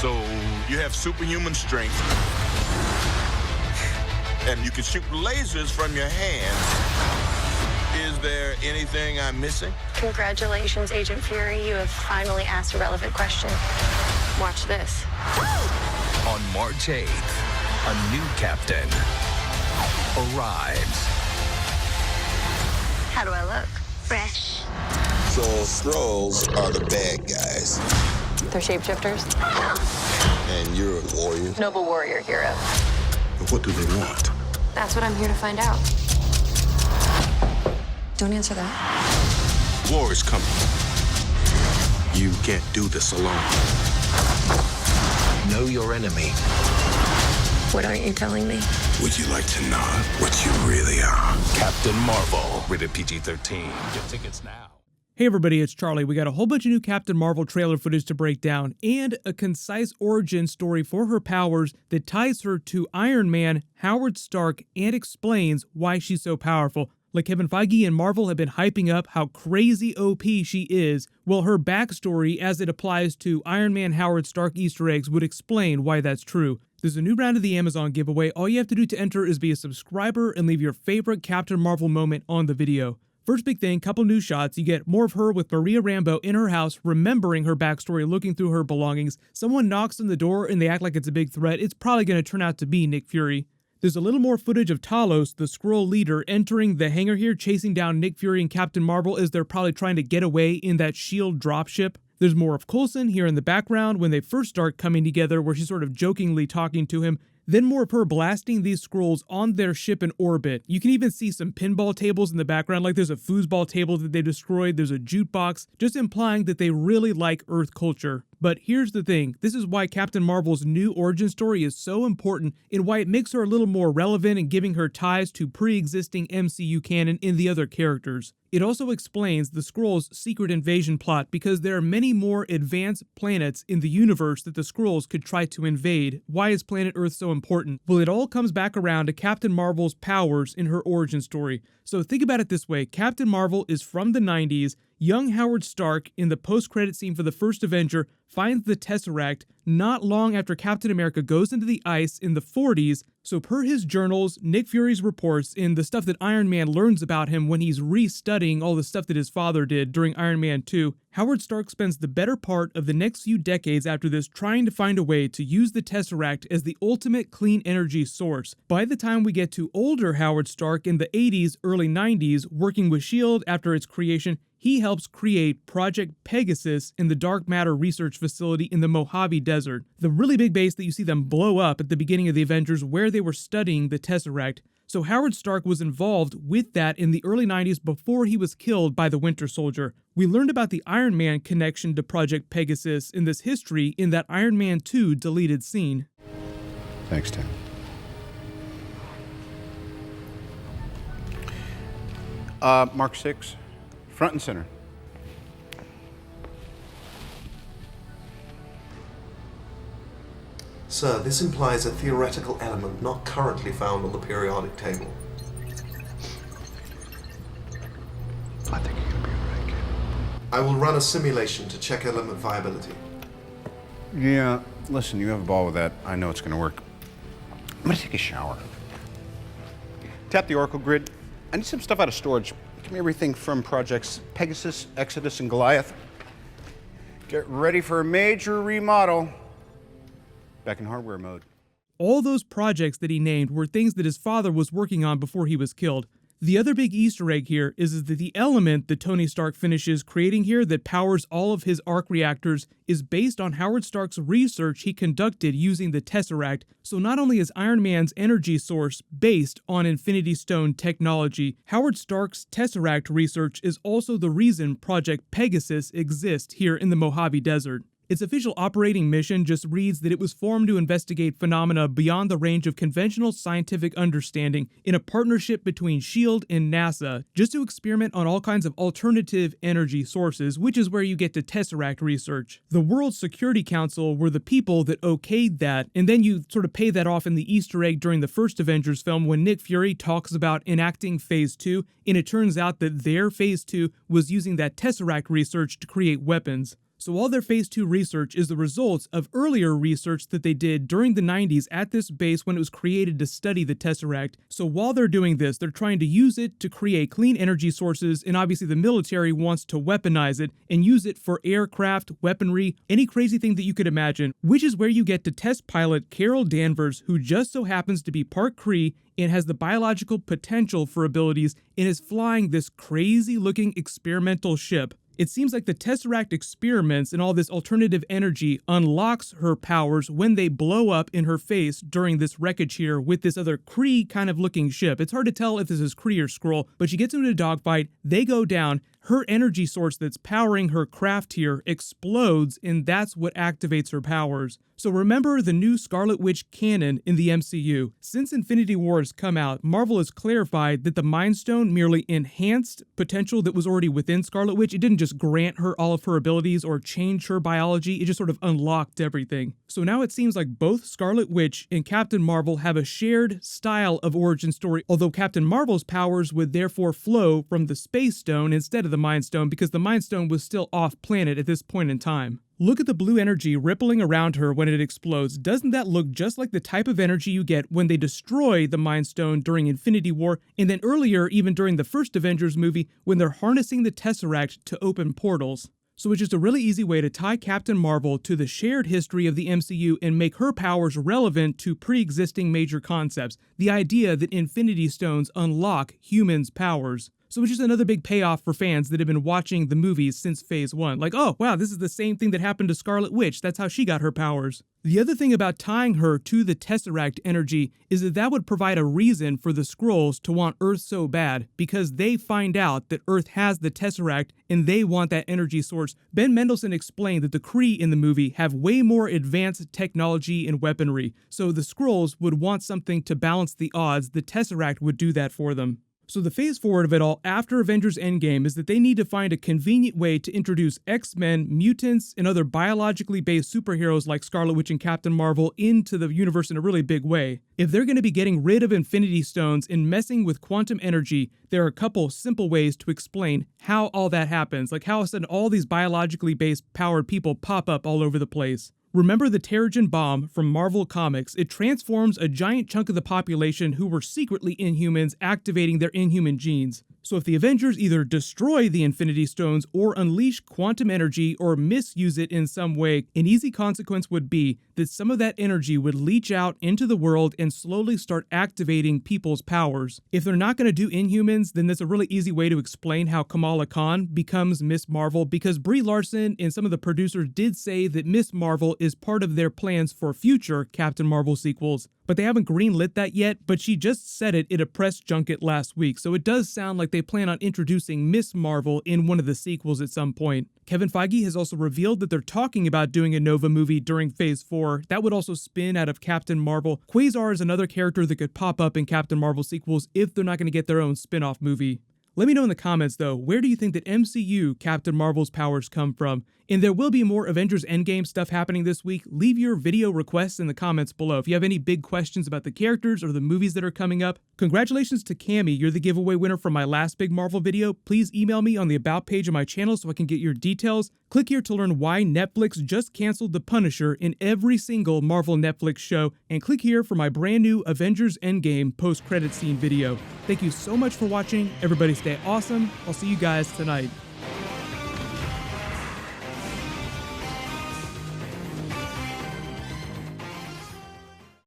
So you have superhuman strength, and you can shoot lasers from your hands. Is there anything I'm missing? Congratulations, Agent Fury. You have finally asked a relevant question. Watch this. On March 8th, a new captain arrives. How do I look? Fresh. So Skrulls are the bad guys, They're shapeshifters. and you're a warrior. Noble warrior hero. But what do they want? That's what I'm here to find out. Don't answer that. War is coming. You can't do this alone. Know your enemy. What aren't you telling me? Would you like to know what you really are? Captain Marvel. Rated PG-13. Get tickets now. Hey everybody, it's Charlie. We got a whole bunch of new Captain Marvel trailer footage to break down, and a concise origin story for her powers that ties her to Iron Man, Howard Stark, and explains why she's so powerful. Like Kevin Feige and Marvel have been hyping up how crazy OP she is, well, her backstory as it applies to Iron Man Howard Stark Easter eggs would explain why that's true. There's a new round of the Amazon giveaway. All you have to do to enter is be a subscriber and leave your favorite Captain Marvel moment on the video. First big thing, couple new shots. You get more of her with Maria Rambeau in her house, remembering her backstory, looking through her belongings. Someone knocks on the door and they act like it's a big threat. It's probably going to turn out to be Nick Fury. There's a little more footage of Talos, the Skrull leader, entering the hangar here, chasing down Nick Fury and Captain Marvel as they're probably trying to get away in that S.H.I.E.L.D. dropship. There's more of Coulson here in the background when they first start coming together, where she's sort of jokingly talking to him. Then more of her blasting these Skrulls on their ship in orbit. You can even see some pinball tables in the background, like there's a foosball table that they destroyed, there's a jukebox, just implying that they really like Earth culture. But here's the thing, this is why Captain Marvel's new origin story is so important, and why it makes her a little more relevant in giving her ties to pre-existing MCU canon in the other characters. It also explains the Skrulls' secret invasion plot, because there are many more advanced planets in the universe that the Skrulls could try to invade. Why is planet Earth so important? Well, it all comes back around to Captain Marvel's powers in her origin story. So think about it this way, Captain Marvel is from the 90s, young Howard Stark, in the post-credit scene for the first Avenger, finds the Tesseract not long after Captain America goes into the ice in the 40s, so per his journals, Nick Fury's reports, and the stuff that Iron Man learns about him when he's restudying all the stuff that his father did during Iron Man 2, Howard Stark spends the better part of the next few decades after this trying to find a way to use the Tesseract as the ultimate clean energy source. By the time we get to older Howard Stark in the 80s, early 90s, working with S.H.I.E.L.D. after its creation, he helps create Project Pegasus in the dark matter research facility in the Mojave Desert, the really big base that you see them blow up at the beginning of the Avengers where they were studying the Tesseract. So Howard Stark was involved with that in the early 90s before he was killed by the Winter Soldier. We learned about the Iron Man connection to Project Pegasus in this history in that Iron Man 2 deleted scene. Thanks, Tim. Mark 6, front and center. Sir, this implies a theoretical element not currently found on the periodic table. I think you're gonna be alright, kid. I will run a simulation to check element viability. Yeah, listen, you have a ball with that. I know it's gonna work. I'm gonna take a shower. Tap the Oracle grid. I need some stuff out of storage. Give me everything from projects Pegasus, Exodus, and Goliath. Get ready for a major remodel. Back in hardware mode. All those projects that he named were things that his father was working on before he was killed. The other big Easter egg here is that the element that Tony Stark finishes creating here that powers all of his arc reactors is based on Howard Stark's research he conducted using the Tesseract. So not only is Iron Man's energy source based on Infinity Stone technology, Howard Stark's Tesseract research is also the reason Project Pegasus exists here in the Mojave Desert. Its official operating mission just reads that it was formed to investigate phenomena beyond the range of conventional scientific understanding in a partnership between S.H.I.E.L.D. and NASA, just to experiment on all kinds of alternative energy sources, which is where you get to Tesseract research. The World Security Council were the people that okayed that, and then you sort of pay that off in the Easter egg during the first Avengers film when Nick Fury talks about enacting Phase 2, and it turns out that their Phase 2 was using that Tesseract research to create weapons. So all their Phase 2 research is the results of earlier research that they did during the 90s at this base when it was created to study the Tesseract. So while they're doing this, they're trying to use it to create clean energy sources, and obviously the military wants to weaponize it and use it for aircraft, weaponry, any crazy thing that you could imagine, which is where you get to test pilot Carol Danvers, who just so happens to be part Kree and has the biological potential for abilities and is flying this crazy looking experimental ship. It seems like the Tesseract experiments and all this alternative energy unlocks her powers when they blow up in her face during this wreckage here with this other Kree kind of looking ship. It's hard to tell if this is Kree or Skrull, but she gets into a dogfight, they go down, her energy source that's powering her craft here explodes, and that's what activates her powers. So remember the new Scarlet Witch canon in the MCU. Since Infinity War has come out, Marvel has clarified that the Mind Stone merely enhanced potential that was already within Scarlet Witch. It didn't just grant her all of her abilities or change her biology, it just sort of unlocked everything. So now it seems like both Scarlet Witch and Captain Marvel have a shared style of origin story, although Captain Marvel's powers would therefore flow from the Space Stone instead of the Mind Stone because the Mind Stone was still off planet at this point in time. Look at the blue energy rippling around her when it explodes. Doesn't that look just like the type of energy you get when they destroy the Mind Stone during Infinity War, and then earlier even during the first Avengers movie when they're harnessing the Tesseract to open portals? So it's just a really easy way to tie Captain Marvel to the shared history of the MCU and make her powers relevant to pre-existing major concepts. The idea that Infinity Stones unlock humans' powers. So it's just another big payoff for fans that have been watching the movies since Phase 1. Like, oh, wow, this is the same thing that happened to Scarlet Witch. That's how she got her powers. The other thing about tying her to the Tesseract energy is that would provide a reason for the Skrulls to want Earth so bad, because they find out that Earth has the Tesseract and they want that energy source. Ben Mendelsohn explained that the Kree in the movie have way more advanced technology and weaponry, so the Skrulls would want something to balance the odds. The Tesseract would do that for them. So the phase forward of it all after Avengers Endgame is that they need to find a convenient way to introduce X-Men, mutants, and other biologically based superheroes like Scarlet Witch and Captain Marvel into the universe in a really big way. If they're going to be getting rid of Infinity Stones and messing with quantum energy, there are a couple simple ways to explain how all that happens, like how sudden all these biologically based powered people pop up all over the place. Remember the Terrigen bomb from Marvel Comics? It transforms a giant chunk of the population who were secretly Inhumans, activating their Inhuman genes. So if the Avengers either destroy the Infinity Stones or unleash quantum energy or misuse it in some way, an easy consequence would be that some of that energy would leach out into the world and slowly start activating people's powers. If they're not going to do Inhumans, then that's a really easy way to explain how Kamala Khan becomes Miss Marvel, because Brie Larson and some of the producers did say that Miss Marvel is part of their plans for future Captain Marvel sequels. But they haven't greenlit that yet, but she just said it at a press junket last week, so it does sound like they plan on introducing Miss Marvel in one of the sequels at some point. Kevin Feige has also revealed that they're talking about doing a Nova movie during Phase 4. That would also spin out of Captain Marvel. Quasar is another character that could pop up in Captain Marvel sequels if they're not going to get their own spin-off movie. Let me know in the comments, though, where do you think that MCU Captain Marvel's powers come from? And there will be more Avengers Endgame stuff happening this week. Leave your video requests in the comments below. If you have any big questions about the characters or the movies that are coming up. Congratulations to Cammy, you're the giveaway winner from my last big Marvel video. Please email me on the About page of my channel so I can get your details. Click here to learn why Netflix just canceled The Punisher in every single Marvel Netflix show. And click here for my brand new Avengers Endgame post-credit scene video. Thank you so much for watching. Everybody stay awesome. I'll see you guys tonight.